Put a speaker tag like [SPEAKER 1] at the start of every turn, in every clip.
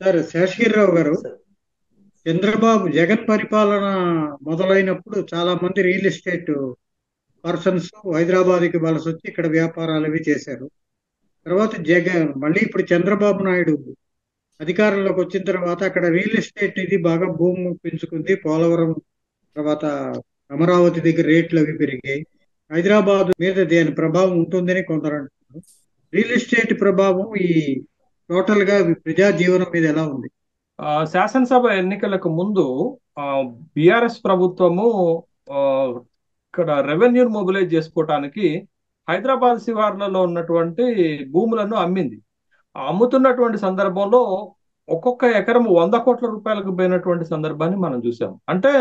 [SPEAKER 1] Sir Seshagiri Rao గారు,
[SPEAKER 2] sir.
[SPEAKER 1] Chandrababu Jagan పరిపాలన మొదలైనప్పుడు చాలా మంది రియల్ ఎస్టేట్ పర్సన్స్ హైదరాబాద్కి వలస వచ్చి ఇక్కడ వ్యాపారాలు అవి చేశారు. తర్వాత జగన్ మళ్ళీ ఇప్పుడు చంద్రబాబు నాయుడు అధికారంలోకి వచ్చిన తర్వాత అక్కడ రియల్ ఎస్టేట్ ఇది బాగా భూమి పెంచుకుంది. పోలవరం తర్వాత అమరావతి దగ్గర రేట్లు అవి పెరిగాయి. హైదరాబాద్ మీద దాని ప్రభావం ఉంటుందని కొందరు అంటున్నారు. రియల్ ఎస్టేట్ ప్రభావం ఈ టోటల్ గా ప్రజా జీవనం మీద ఎలా ఉంది?
[SPEAKER 2] శాసనసభ ఎన్నికలకు ముందు బిఆర్ఎస్ ప్రభుత్వము ఆ, ఇక్కడ రెవెన్యూని మొబిలైజ్ చేసుకోవటానికి హైదరాబాద్ శివార్లలో ఉన్నటువంటి భూములను అమ్మింది. అమ్ముతున్నటువంటి సందర్భంలో ఒక్కొక్క ఎకరం 100 కోట్ల రూపాయలకు పోయినటువంటి సందర్భాన్ని మనం చూసాం. అంటే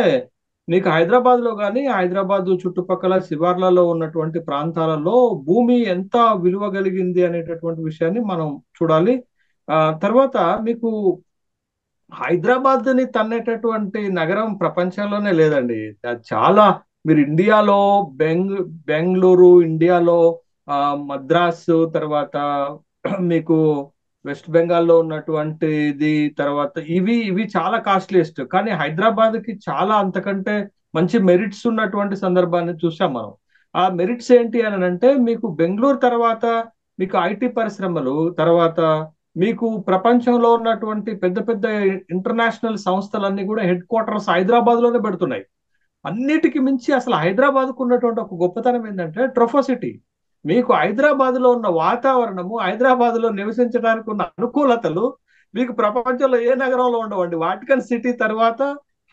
[SPEAKER 2] నీకు హైదరాబాద్ లో కానీ హైదరాబాద్ చుట్టుపక్కల శివార్లలో ఉన్నటువంటి ప్రాంతాలలో భూమి ఎంత విలువ కలిగింది అనేటటువంటి విషయాన్ని మనం చూడాలి. తర్వాత మీకు హైదరాబాద్ ని తన్నేటటువంటి నగరం ప్రపంచంలోనే లేదండి. అది చాలా, మీరు ఇండియాలో బెంగళూరు, ఇండియాలో ఆ మద్రాసు, తర్వాత మీకు వెస్ట్ బెంగాల్లో ఉన్నటువంటిది, తర్వాత ఇవి ఇవి చాలా కాస్ట్లీయెస్ట్. కానీ హైదరాబాద్ కి చాలా అంతకంటే మంచి మెరిట్స్ ఉన్నటువంటి సందర్భాన్ని చూసాం మనం. ఆ మెరిట్స్ ఏంటి అని అంటే, మీకు బెంగళూరు తర్వాత మీకు ఐటీ పరిశ్రమలు, తర్వాత మీకు ప్రపంచంలో ఉన్నటువంటి పెద్ద పెద్ద ఇంటర్నేషనల్ సంస్థలన్నీ కూడా హెడ్ క్వార్టర్స్ హైదరాబాద్ లోనే పెడుతున్నాయి. అన్నిటికి మించి అసలు హైదరాబాద్ కు ఉన్నటువంటి ఒక గొప్పతనం ఏంటంటే ట్రొఫోసిటీ. మీకు హైదరాబాద్ లో ఉన్న వాతావరణము, హైదరాబాద్ లో నివసించడానికి ఉన్న అనుకూలతలు మీకు ప్రపంచంలో ఏ నగరంలో ఉండవండి. వాటికన్ సిటీ తర్వాత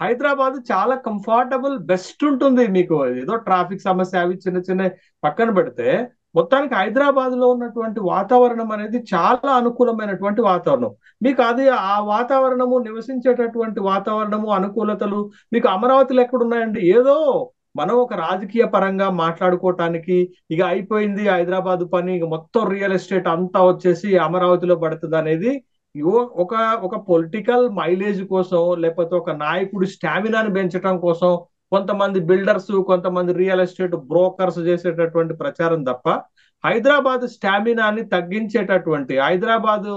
[SPEAKER 2] హైదరాబాద్ చాలా కంఫర్టబుల్, బెస్ట్ ఉంటుంది. మీకు ఏదో ట్రాఫిక్ సమస్య అవి చిన్న చిన్న పక్కన పెడితే, మొత్తానికి హైదరాబాద్ లో ఉన్నటువంటి వాతావరణం అనేది చాలా అనుకూలమైనటువంటి వాతావరణం. మీకు అది ఆ వాతావరణము, నివసించేటటువంటి వాతావరణము, అనుకూలతలు మీకు అమరావతిలో ఎక్కడున్నాయండి? ఏదో మనం ఒక రాజకీయ పరంగా మాట్లాడుకోవటానికి ఇక అయిపోయింది హైదరాబాద్ పని, ఇక మొత్తం రియల్ ఎస్టేట్ అంతా వచ్చేసి అమరావతిలో పడుతుంది అనేది ఒక ఒక పొలిటికల్ మైలేజ్ కోసం, లేకపోతే ఒక నాయకుడి స్టామినాని పెంచడం కోసం కొంతమంది బిల్డర్స్, కొంతమంది రియల్ ఎస్టేట్ బ్రోకర్స్ చేసేటటువంటి ప్రచారం తప్ప, హైదరాబాద్ స్టామినాని తగ్గించేటటువంటి, హైదరాబాద్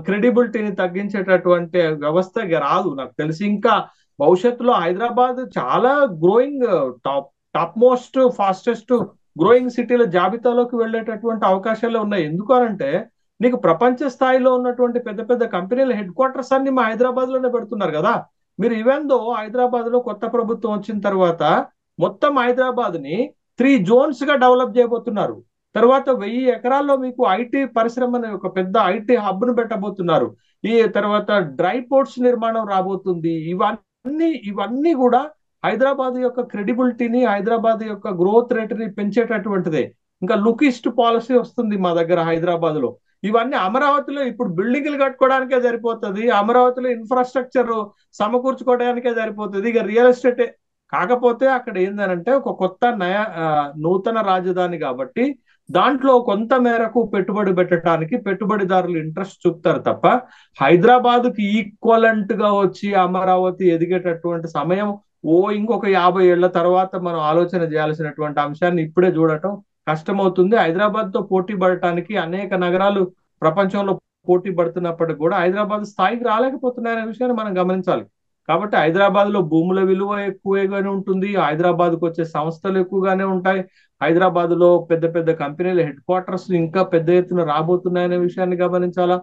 [SPEAKER 2] క్రెడిబిలిటీని తగ్గించేటటువంటి వ్యవస్థ ఇక రాదు నాకు తెలిసి. ఇంకా భవిష్యత్తులో హైదరాబాద్ చాలా growing, top top most fastest growing సిటీల జాబితాలోకి వెళ్ళేటటువంటి అవకాశాలు ఉన్నాయి. ఎందుకు అనంటే, నీకు ప్రపంచ స్థాయిలో ఉన్నటువంటి పెద్ద పెద్ద కంపెనీల హెడ్ క్వార్టర్స్ అన్ని మా హైదరాబాద్ లోనే పెడుతున్నారు కదా. మీరు ఈవెన్ దో హైదరాబాద్ లో కొత్త ప్రభుత్వం వచ్చిన తర్వాత మొత్తం హైదరాబాద్ ని 3 జోన్స్ గా డెవలప్ చేయబోతున్నారు. తర్వాత 1000 ఎకరాల్లో మీకు ఐటీ పరిశ్రమని, ఒక పెద్ద ఐటీ హబ్ ను పెట్టబోతున్నారు. ఈ తర్వాత డ్రై పోర్ట్స్ నిర్మాణం రాబోతుంది. ఇవన్నీ కూడా హైదరాబాద్ యొక్క క్రెడిబిలిటీని, హైదరాబాద్ యొక్క గ్రోత్ రేట్ని పెంచేటటువంటిదే. ఇంకా లుకిస్ట్ పాలసీ వస్తుంది మా దగ్గర హైదరాబాద్ లో. ఇవన్నీ అమరావతిలో ఇప్పుడు బిల్డింగ్లు కట్టుకోవడానికే సరిపోతుంది, అమరావతిలో ఇన్ఫ్రాస్ట్రక్చర్ సమకూర్చుకోవడానికే సరిపోతుంది, ఇక రియల్ ఎస్టేటే. కాకపోతే అక్కడ ఏంటంటే ఒక కొత్త నూతన రాజధాని కాబట్టి దాంట్లో కొంత మేరకు పెట్టుబడి పెట్టడానికి పెట్టుబడిదారులు ఇంట్రెస్ట్ చూపుతారు తప్ప, హైదరాబాద్ కి ఈక్వలెంట్ గా వచ్చి అమరావతి ఎదిగేటటువంటి సమయం ఇంకొక 50 ఏళ్ల తర్వాత మనం ఆలోచన చేయాల్సినటువంటి అంశాన్ని ఇప్పుడే చూడటం కష్టమవుతుంది. హైదరాబాద్ తో పోటీ పడటానికి అనేక నగరాలు ప్రపంచంలో పోటీ పడుతున్నప్పటికీ కూడా హైదరాబాద్ స్థాయికి రాలేకపోతున్నాయనే విషయాన్ని మనం గమనించాలి. కాబట్టి హైదరాబాద్ లో భూముల విలువ ఎక్కువగానే ఉంటుంది, హైదరాబాద్ కు వచ్చే సంస్థలు ఎక్కువగానే ఉంటాయి, హైదరాబాద్ లో పెద్ద పెద్ద కంపెనీల హెడ్ క్వార్టర్స్ ఇంకా పెద్ద ఎత్తున రాబోతున్నాయనే విషయాన్ని గమనించాలా.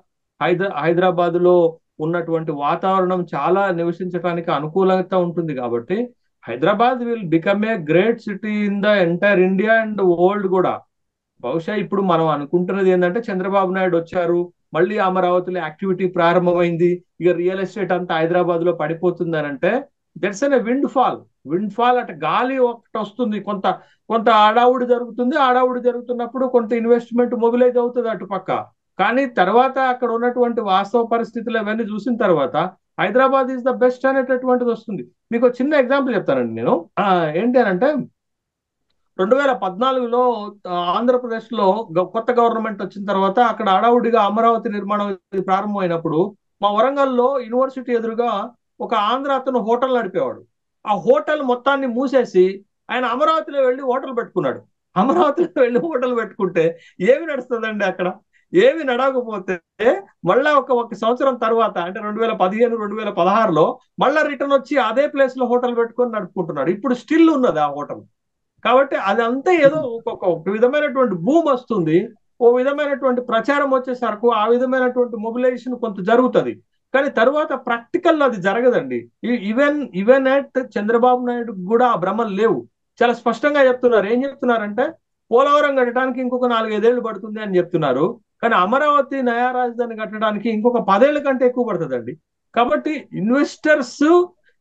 [SPEAKER 2] హైదరాబాద్ లో ఉన్నటువంటి వాతావరణం చాలా నివసించడానికి అనుకూలత ఉంటుంది కాబట్టి Hyderabad will become a great city in the entire India and world కూడా. బహుశా ఇప్పుడు మనం అనుకుంటున్నది ఏంటంటే, చంద్రబాబు నాయుడు వచ్చారు, మళ్ళీ అమరావతిలో యాక్టివిటీ ప్రారంభమైంది, ఇక రియల్ ఎస్టేట్ అంతా హైదరాబాద్ లో పడిపోతుంది అని అంటే, దట్స్ ఎన్ విండ్ ఫాల్ అంటే గాలి ఒకటి వస్తుంది, కొంత కొంత ఆడావుడి జరుగుతుంది, ఆడావుడి జరుగుతున్నప్పుడు కొంత ఇన్వెస్ట్మెంట్ మొబిలైజ్ అవుతుంది అటుపక్క. కానీ తర్వాత అక్కడ ఉన్నటువంటి వాస్తవ పరిస్థితులు అవన్నీ చూసిన తర్వాత హైదరాబాద్ ఈజ్ ద బెస్ట్ అనేటటువంటిది వస్తుంది. మీకు ఒక చిన్న ఎగ్జాంపుల్ చెప్తానండి నేను. ఏంటి అని అంటే, 2014లో ఆంధ్రప్రదేశ్ లో కొత్త గవర్నమెంట్ వచ్చిన తర్వాత అక్కడ హడావుడిగా అమరావతి నిర్మాణం ప్రారంభమైనప్పుడు మా వరంగల్లో యూనివర్సిటీ ఎదురుగా ఒక ఆంధ్ర అతను హోటల్ నడిపేవాడు. ఆ హోటల్ మొత్తాన్ని మూసేసి ఆయన అమరావతిలో వెళ్ళి హోటల్ పెట్టుకున్నాడు. అమరావతిలో వెళ్ళి హోటల్ పెట్టుకుంటే ఏమి నడుస్తుందండి అక్కడ? ఏమి నడవకపోతే మళ్ళా ఒక సంవత్సరం తర్వాత అంటే 2015 2016లో మళ్ళా రిటర్న్ వచ్చి అదే ప్లేస్ లో హోటల్ పెట్టుకొని నడుపుకుంటున్నాడు. ఇప్పుడు స్టిల్ ఉన్నది ఆ హోటల్. కాబట్టి అదంతా ఏదో ఒక విధమైనటువంటి భూమి వస్తుంది, ఓ విధమైనటువంటి ప్రచారం వచ్చేసరికి ఆ విధమైనటువంటి మొబిలైజేషన్ కొంత జరుగుతుంది. కానీ తర్వాత ప్రాక్టికల్ అది జరగదండి. ఈవెన్ అట్ చంద్రబాబు నాయుడు కూడా ఆ భ్రమలు లేవు. చాలా స్పష్టంగా చెప్తున్నారు. ఏం చెప్తున్నారంటే పోలవరం కట్టడానికి ఇంకొక 4-5 ఏళ్ళు పడుతుంది అని చెప్తున్నారు. కానీ అమరావతి నయా రాజధాని కట్టడానికి ఇంకొక 10 ఏళ్ల కంటే ఎక్కువ పడుతుందండి. కాబట్టి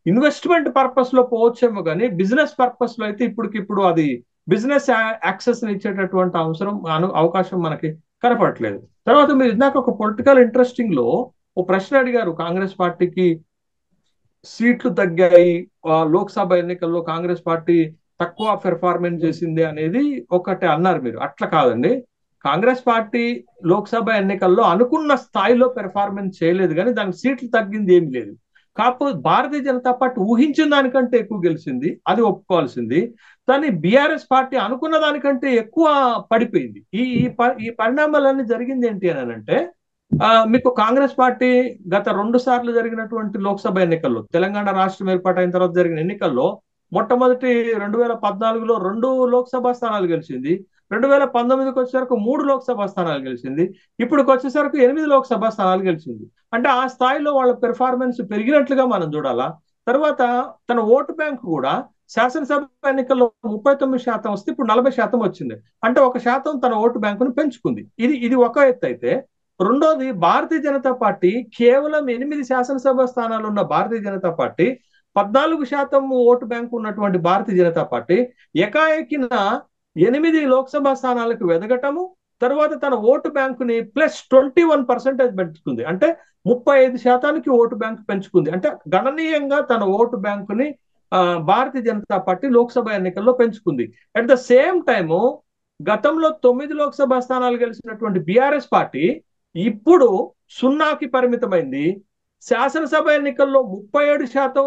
[SPEAKER 2] ఇన్వెస్ట్మెంట్ పర్పస్ లో పోవచ్చేమో కానీ బిజినెస్ పర్పస్ లో అయితే ఇప్పటికిప్పుడు అది బిజినెస్ యాక్సెస్ ఇచ్చేటటువంటి అవకాశం మనకి కనపడట్లేదు. తర్వాత మీరు ఇందాక ఒక పొలిటికల్ ఇంట్రెస్టింగ్ లో ఓ ప్రశ్న అడిగారు, కాంగ్రెస్ పార్టీకి సీట్లు తగ్గాయి, లోక్సభ ఎన్నికల్లో కాంగ్రెస్ పార్టీ తక్కువ పెర్ఫార్మెన్స్ చేసింది అనేది ఒకటి అన్నారు మీరు. అట్లా కాదండి, కాంగ్రెస్ పార్టీ లోక్సభ ఎన్నికల్లో అనుకున్న స్థాయిలో పెర్ఫార్మెన్స్ చేయలేదు, కానీ దానికి సీట్లు తగ్గింది ఏమి లేదు. కాకపోతే భారతీయ జనతా పార్టీ ఊహించిన దానికంటే ఎక్కువ గెలిచింది, అది ఒప్పుకోవాల్సింది. కానీ బీఆర్ఎస్ పార్టీ అనుకున్న దానికంటే ఎక్కువ పడిపోయింది. ఈ పరిణామాలన్నీ జరిగింది ఏంటి అని అంటే, మీకు కాంగ్రెస్ పార్టీ గత 2 సార్లు జరిగినటువంటి లోక్సభ ఎన్నికల్లో, తెలంగాణ రాష్ట్రం ఏర్పాటైన తర్వాత జరిగిన ఎన్నికల్లో మొట్టమొదటి 2014లో 2 లోక్సభ స్థానాలు గెలిచింది. 2019కి వచ్చేసరికి 3 లోక్సభ స్థానాలు గెలిచింది. ఇప్పుడుకి వచ్చేసరికి 8 లోక్సభ స్థానాలు గెలిచింది. అంటే ఆ స్థాయిలో వాళ్ళ పెర్ఫార్మెన్స్ పెరిగినట్లుగా మనం చూడాలా. తర్వాత తన ఓటు బ్యాంక్ కూడా శాసనసభ ఎన్నికల్లో 39% వస్తే ఇప్పుడు 40% వచ్చింది. అంటే 1% తన ఓటు బ్యాంకును పెంచుకుంది. ఇది ఒక ఎత్తు అయితే, రెండోది భారతీయ జనతా పార్టీ కేవలం 8 శాసనసభ స్థానాలు ఉన్న Bharatiya Janata party, 14% vote bank ఉన్నటువంటి భారతీయ జనతా పార్టీ ఏకాఏకిన 8 లోక్సభ స్థానాలకు వెదగటము, తర్వాత తన ఓటు బ్యాంకుని +21% పెంచుకుంది. అంటే 35% ఓటు బ్యాంకు పెంచుకుంది. అంటే గణనీయంగా తన ఓటు బ్యాంకుని భారతీయ జనతా పార్టీ లోక్సభ ఎన్నికల్లో పెంచుకుంది. అట్ ద సేమ్ టైము గతంలో 9 లోక్సభ స్థానాలు గెలిచినటువంటి బీఆర్ఎస్ పార్టీ ఇప్పుడు 0కి పరిమితమైంది. శాసనసభ ఎన్నికల్లో 37%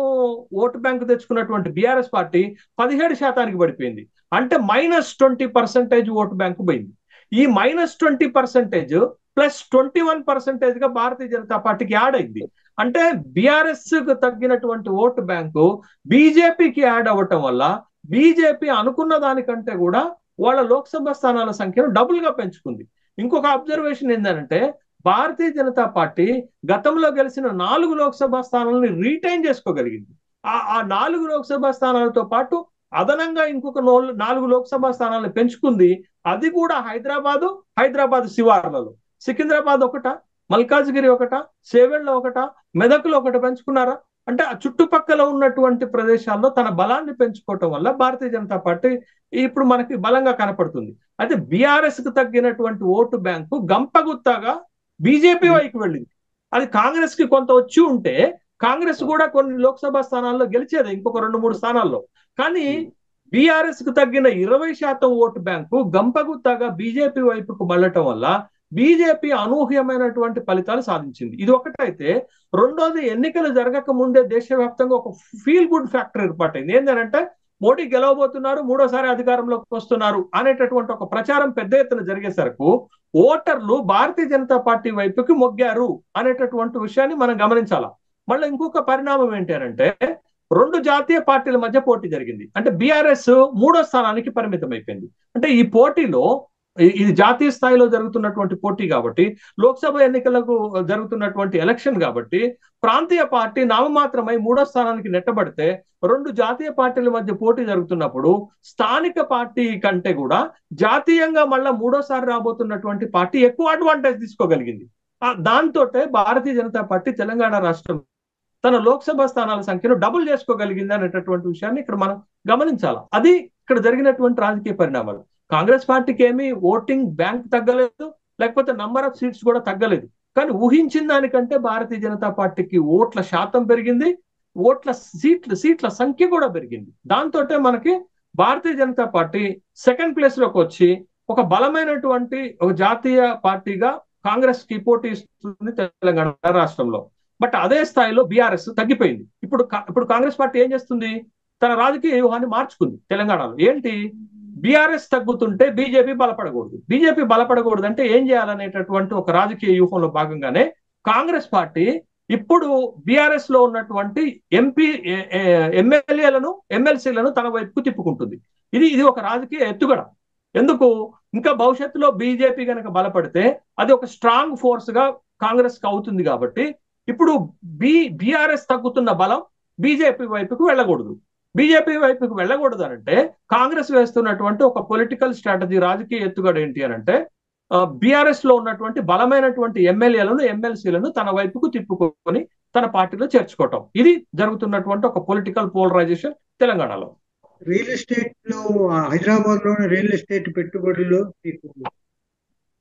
[SPEAKER 2] ఓటు బ్యాంకు తెచ్చుకున్నటువంటి బీఆర్ఎస్ పార్టీ 17%కి పడిపోయింది. అంటే -20% ఓటు బ్యాంకు పోయింది. ఈ -20% +21% గా భారతీయ జనతా పార్టీకి యాడ్ అయింది. అంటే బీఆర్ఎస్ కు తగ్గినటువంటి ఓటు బ్యాంకు బీజేపీకి యాడ్ అవ్వటం వల్ల బీజేపీ అనుకున్న దానికంటే కూడా వాళ్ళ లోక్సభ స్థానాల సంఖ్యను డబుల్ గా పెంచుకుంది. ఇంకొక అబ్జర్వేషన్ ఏంటంటే, భారతీయ జనతా పార్టీ గతంలో గెలిచిన 4 లోక్సభ స్థానాలను రీటైన్ చేసుకోగలిగింది. ఆ 4 లోక్సభ స్థానాలతో పాటు అదనంగా ఇంకొక 4 లోక్సభ స్థానాలను పెంచుకుంది. అది కూడా హైదరాబాద్ శివార్లలో. సికింద్రాబాద్ ఒకట, మల్కాజ్గిరి ఒకట, సేవెళ్ళ ఒకట, మెదక్లో ఒకటి పెంచుకున్నారా. అంటే ఆ చుట్టుపక్కల ఉన్నటువంటి ప్రదేశాల్లో తన బలాన్ని పెంచుకోవటం వల్ల భారతీయ జనతా పార్టీ ఇప్పుడు మనకి బలంగా కనపడుతుంది. అయితే బీఆర్ఎస్ కు తగ్గినటువంటి ఓటు బ్యాంకు గంపగుత్తగా బీజేపీ వైపు వెళ్ళింది. అది కాంగ్రెస్ కి కొంత వచ్చి ఉంటే కాంగ్రెస్ కూడా కొన్ని లోక్సభ స్థానాల్లో గెలిచేది, ఇంకొక 2-3 స్థానాల్లో. కానీ బీఆర్ఎస్ కు తగ్గిన 20% ఓటు బ్యాంకు గంపగుత్తగా బీజేపీ వైపుకు మళ్ళటం వల్ల బీజేపీ అనూహ్యమైనటువంటి ఫలితాలు సాధించింది. ఇది ఒకటైతే, రెండోది ఎన్నికలు జరగక ముందే దేశవ్యాప్తంగా ఒక ఫీల్ గుడ్ ఫ్యాక్టర్ ఏర్పాటైంది. ఏంటంటే మోడీ గెలవబోతున్నారు, 3వ సారి అధికారంలోకి వస్తున్నారు అనేటటువంటి ఒక ప్రచారం పెద్ద ఎత్తున జరిగేసరికి ఓటర్లు భారతీయ జనతా పార్టీ వైపుకి మొగ్గారు అనేటటువంటి విషయాన్ని మనం గమనించాలా. మళ్ళీ ఇంకొక పరిణామం ఏంటంటే, 2 జాతీయ పార్టీల మధ్య పోటీ జరిగింది. అంటే బీఆర్ఎస్ 3వ స్థానానికి పరిమితం అయిపోయింది. అంటే ఈ పోటీలో ఇది జాతీయ స్థాయిలో జరుగుతున్నటువంటి పోటీ కాబట్టి, లోక్సభ ఎన్నికలకు జరుగుతున్నటువంటి ఎలక్షన్ కాబట్టి, ప్రాంతీయ పార్టీ నామమాత్రమై 3వ స్థానానికి నెట్టబడితే 2 జాతీయ పార్టీల మధ్య పోటీ జరుగుతున్నప్పుడు స్థానిక పార్టీ కంటే కూడా జాతీయంగా మళ్ళా 3వ సారి రాబోతున్నటువంటి పార్టీ ఎక్కువ అడ్వాంటేజ్ తీసుకోగలిగింది. దాంతో భారతీయ జనతా పార్టీ తెలంగాణ రాష్ట్రం తన లోక్సభ స్థానాల సంఖ్యను డబుల్ చేసుకోగలిగింది అనేటటువంటి విషయాన్ని ఇక్కడ మనం గమనించాలి. అది ఇక్కడ జరిగినటువంటి రాజకీయ పరిణామాలు. కాంగ్రెస్ పార్టీకి ఏమీ ఓటింగ్ బ్యాంక్ తగ్గలేదు, లేకపోతే నంబర్ ఆఫ్ సీట్స్ కూడా తగ్గలేదు. కానీ ఊహించిన దానికంటే భారతీయ జనతా పార్టీకి ఓట్ల శాతం పెరిగింది, సీట్ల సంఖ్య కూడా పెరిగింది. దాంతో మనకి Bharatiya Janata party second place లోకి వచ్చి ఒక బలమైనటువంటి ఒక జాతీయ పార్టీగా కాంగ్రెస్ కి పోటీ ఇస్తుంది తెలంగాణ రాష్ట్రంలో. బట్ అదే స్థాయిలో బీఆర్ఎస్ తగ్గిపోయింది. ఇప్పుడు కాంగ్రెస్ పార్టీ ఏం చేస్తుంది, తన రాజకీయ వ్యూహాన్ని మార్చుకుంది తెలంగాణలో. ఏంటి, బీఆర్ఎస్ తగ్గుతుంటే బీజేపీ బలపడకూడదు. బీజేపీ బలపడకూడదు అంటే ఏం చేయాలనేటటువంటి ఒక రాజకీయ వ్యూహంలో భాగంగానే కాంగ్రెస్ పార్టీ ఇప్పుడు బీఆర్ఎస్ లో ఉన్నటువంటి ఎమ్మెల్యేలను ఎమ్మెల్సీలను తన వైపుకు తిప్పుకుంటుంది. ఇది ఒక రాజకీయ ఎత్తుగడ. ఎందుకు? ఇంకా భవిష్యత్తులో బీజేపీ కనుక బలపడితే అది ఒక స్ట్రాంగ్ ఫోర్స్ గా కాంగ్రెస్ కి అవుతుంది. కాబట్టి ఇప్పుడు బీఆర్ఎస్ తగ్గుతున్న బలం బీజేపీ వైపుకు వెళ్ళకూడదు. బీజేపీ వైపుకు వెళ్ళకూడదు అంటే కాంగ్రెస్ వేస్తున్నటువంటి ఒక పొలిటికల్ స్ట్రాటజీ, రాజకీయ ఎత్తుగడ ఏంటి అని అంటే బీఆర్ఎస్ లో ఉన్నటువంటి బలమైనటువంటి ఎమ్మెల్యేలను ఎమ్మెల్సీలను తన వైపుకు తిప్పుకొని తన పార్టీలో చేర్చుకోవటం. ఇది జరుగుతున్నటువంటి ఒక పొలిటికల్ పోలరైజేషన్ తెలంగాణలో.
[SPEAKER 1] రియల్ ఎస్టేట్ లో హైదరాబాద్ లోని రియల్ ఎస్టేట్ పెట్టుబడుల్లో మీకు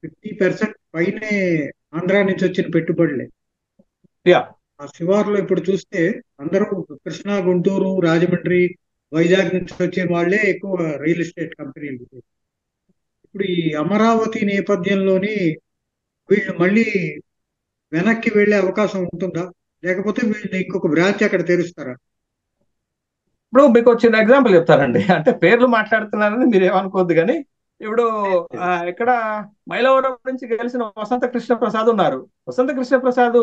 [SPEAKER 1] 50% పైనే ఆంధ్రా నుంచి వచ్చిన పెట్టుబడులే.
[SPEAKER 2] యా
[SPEAKER 1] ఆ శివార్లో ఇప్పుడు చూస్తే అందరూ కృష్ణా, గుంటూరు, రాజమండ్రి, వైజాగ్ నుంచి వచ్చే వాళ్ళే ఎక్కువ రియల్ ఎస్టేట్ కంపెనీలు. ఇప్పుడు ఈ అమరావతి నేపథ్యంలోని వీళ్ళు మళ్ళీ వెనక్కి వెళ్ళే అవకాశం ఉంటుందా, లేకపోతే వీళ్ళు ఇంకొక బ్రాంచ్ అక్కడ తెరుస్తారా?
[SPEAKER 2] ఇప్పుడు మీకు చిన్న ఎగ్జాంపుల్ చెప్తానండి. అంటే పేర్లు మాట్లాడుతున్నారని మీరు ఏమనుకోవద్దు కానీ ఇప్పుడు ఇక్కడ మైలవరం నుంచి గెలిచిన వసంత కృష్ణ ప్రసాద్ ఉన్నారు. వసంత కృష్ణ ప్రసాద్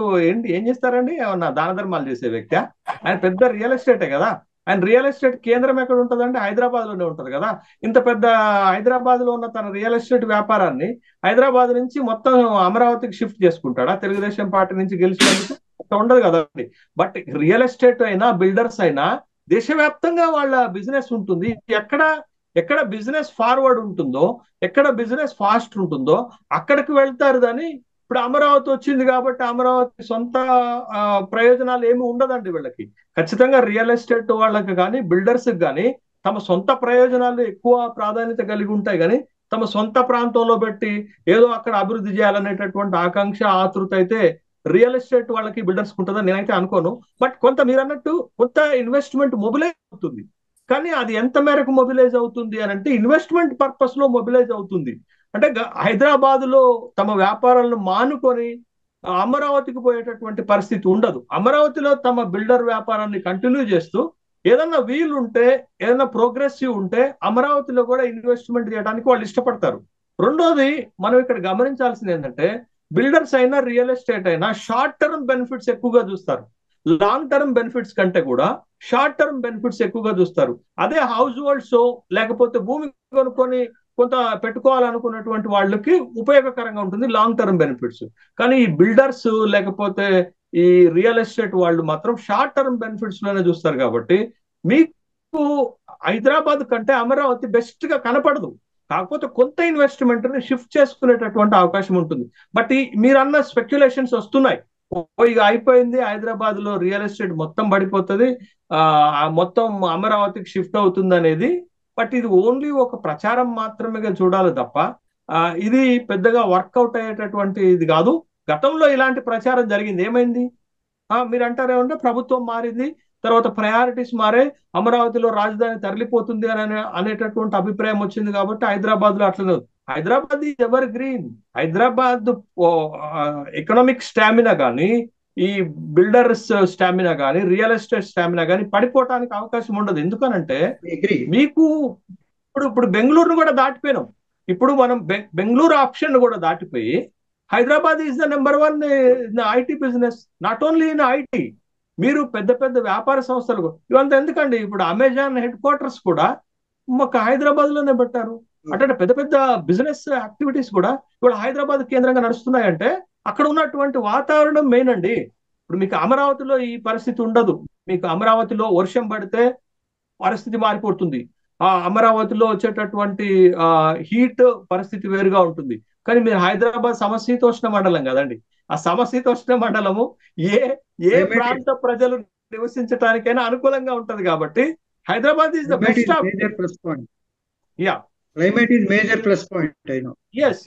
[SPEAKER 2] ఏం చేస్తారండి? ఏమన్నా దాన ధర్మాలు చేసే వ్యక్తి? ఆయన పెద్ద రియల్ ఎస్టేటే కదా. ఆయన రియల్ ఎస్టేట్ కేంద్రం ఎక్కడ ఉంటుందంటే హైదరాబాద్ లోనే ఉంటది కదా. ఇంత పెద్ద హైదరాబాద్ లో ఉన్న తన రియల్ ఎస్టేట్ వ్యాపారాన్ని హైదరాబాద్ నుంచి మొత్తం అమరావతికి షిఫ్ట్ చేసుకుంటాడా? తెలుగుదేశం పార్టీ నుంచి గెలిచినందుకు ఉండదు కదండి. బట్ రియల్ ఎస్టేట్ అయినా బిల్డర్స్ అయినా దేశవ్యాప్తంగా వాళ్ళ బిజినెస్ ఉంటుంది. ఎక్కడ బిజినెస్ ఫార్వర్డ్ ఉంటుందో, ఎక్కడ బిజినెస్ ఫాస్ట్ ఉంటుందో అక్కడికి వెళ్తారు. దాన్ని ఇప్పుడు అమరావతి వచ్చింది కాబట్టి అమరావతి సొంత ప్రయోజనాలు ఏమి ఉండదండి వీళ్ళకి. ఖచ్చితంగా రియల్ ఎస్టేట్ వాళ్ళకి కానీ బిల్డర్స్ కానీ తమ సొంత ప్రయోజనాలు ఎక్కువ ప్రాధాన్యత కలిగి ఉంటాయి. కానీ తమ సొంత ప్రాంతంలో పెట్టి ఏదో అక్కడ అభివృద్ధి చేయాలనేటటువంటి ఆకాంక్ష, ఆతృత అయితే రియల్ ఎస్టేట్ వాళ్ళకి బిల్డర్స్ ఉంటుందని నేనైతే అనుకోను. బట్ కొంత మీరు అన్నట్టు కొంత ఇన్వెస్ట్మెంట్ మొబిలైజ్ అవుతుంది. కానీ అది ఎంత మేరకు మొబిలైజ్ అవుతుంది అని అంటే ఇన్వెస్ట్మెంట్ పర్పస్ లో మొబిలైజ్ అవుతుంది. అంటే హైదరాబాద్ లో తమ వ్యాపారాలను మానుకొని అమరావతికి పోయేటటువంటి పరిస్థితి ఉండదు. అమరావతిలో తమ బిల్డర్ వ్యాపారాన్ని కంటిన్యూ చేస్తూ ఏదన్నా వీలుంటే, ఏదైనా ప్రోగ్రెసివ్ ఉంటే అమరావతిలో కూడా ఇన్వెస్ట్మెంట్ చేయడానికి వాళ్ళు ఇష్టపడతారు. రెండోది మనం ఇక్కడ గమనించాల్సింది ఏంటంటే బిల్డర్స్ అయినా రియల్ ఎస్టేట్ అయినా షార్ట్ టర్మ్ బెనిఫిట్స్ ఎక్కువగా చూస్తారు. లాంగ్ టర్మ్ బెనిఫిట్స్ కంటే కూడా షార్ట్ టర్మ్ బెనిఫిట్స్ ఎక్కువగా చూస్తారు. అదే హౌస్ హోల్డ్స్ లేకపోతే భూమి కొనుక్కొని కొంత పెట్టుకోవాలనుకున్నటువంటి వాళ్ళకి ఉపయోగకరంగా ఉంటుంది లాంగ్ టర్మ్ బెనిఫిట్స్. కానీ ఈ బిల్డర్స్ లేకపోతే ఈ రియల్ ఎస్టేట్ వాళ్ళు మాత్రం షార్ట్ టర్మ్ బెనిఫిట్స్ లోనే చూస్తారు. కాబట్టి మీకు హైదరాబాద్ కంటే అమరావతి బెస్ట్ గా కనపడదు. కాకపోతే కొంత ఇన్వెస్ట్మెంట్ ని షిఫ్ట్ చేసుకునేటటువంటి అవకాశం ఉంటుంది. బట్ మీరు అన్న స్పెక్యులేషన్స్ వస్తున్నాయి. ఇక అయిపోయింది, హైదరాబాద్ లో రియల్ ఎస్టేట్ మొత్తం పడిపోతుంది, మొత్తం అమరావతికి షిఫ్ట్ అవుతుంది అనేది. బట్ ఇది ఓన్లీ ఒక ప్రచారం మాత్రమే చూడాలి తప్ప ఇది పెద్దగా వర్కౌట్ అయ్యేటటువంటి ఇది కాదు. గతంలో ఇలాంటి ప్రచారం జరిగింది, ఏమైంది? మీరు అంటారేమంటే ప్రభుత్వం మారింది, తర్వాత ప్రయారిటీస్ మారే, అమరావతిలో రాజధాని తరలిపోతుంది అని అనేటటువంటి అభిప్రాయం వచ్చింది. కాబట్టి హైదరాబాద్ లో అట్లనే. Hyderabad is ever green. Hyderabad economic stamina కానీ, ఈ బిల్డర్స్ స్టామినా కానీ, రియల్ ఎస్టేట్ స్టామినా కానీ పడిపోవటానికి అవకాశం ఉండదు. ఎందుకనంటే మీకు ఇప్పుడు బెంగళూరును కూడా దాటిపోయినాం. ఇప్పుడు మనం బెంగళూరు ఆప్షన్ కూడా దాటిపోయి Hyderabad is the number 1 in IT business, not only in IT. మీరు పెద్ద పెద్ద వ్యాపార సంస్థలు ఇవంతా ఎందుకండి? ఇప్పుడు అమెజాన్ హెడ్ క్వార్టర్స్ కూడా మాకు హైదరాబాద్ లోనే పెట్టారు. అంటే పెద్ద పెద్ద బిజినెస్ యాక్టివిటీస్ కూడా ఇప్పుడు హైదరాబాద్ కేంద్రంగా నడుస్తున్నాయంటే అక్కడ ఉన్నటువంటి వాతావరణం మెయిన్ అండి. ఇప్పుడు మీకు అమరావతిలో ఈ పరిస్థితి ఉండదు. మీకు అమరావతిలో వర్షం పడితే పరిస్థితి మారిపోతుంది. ఆ అమరావతిలో వచ్చేటటువంటి హీట్ పరిస్థితి వేరుగా ఉంటుంది. కానీ మీరు హైదరాబాద్ సమశీతోష్ణ మండలం కదండి. ఆ సమశీతోష్ణ మండలము ఏ ప్రాంత ప్రజలు నివసించడానికైనా అనుకూలంగా ఉంటది. కాబట్టి Hyderabad is the best option.
[SPEAKER 1] Plus point.
[SPEAKER 2] Yeah,
[SPEAKER 1] climate is major plus point.
[SPEAKER 2] yes.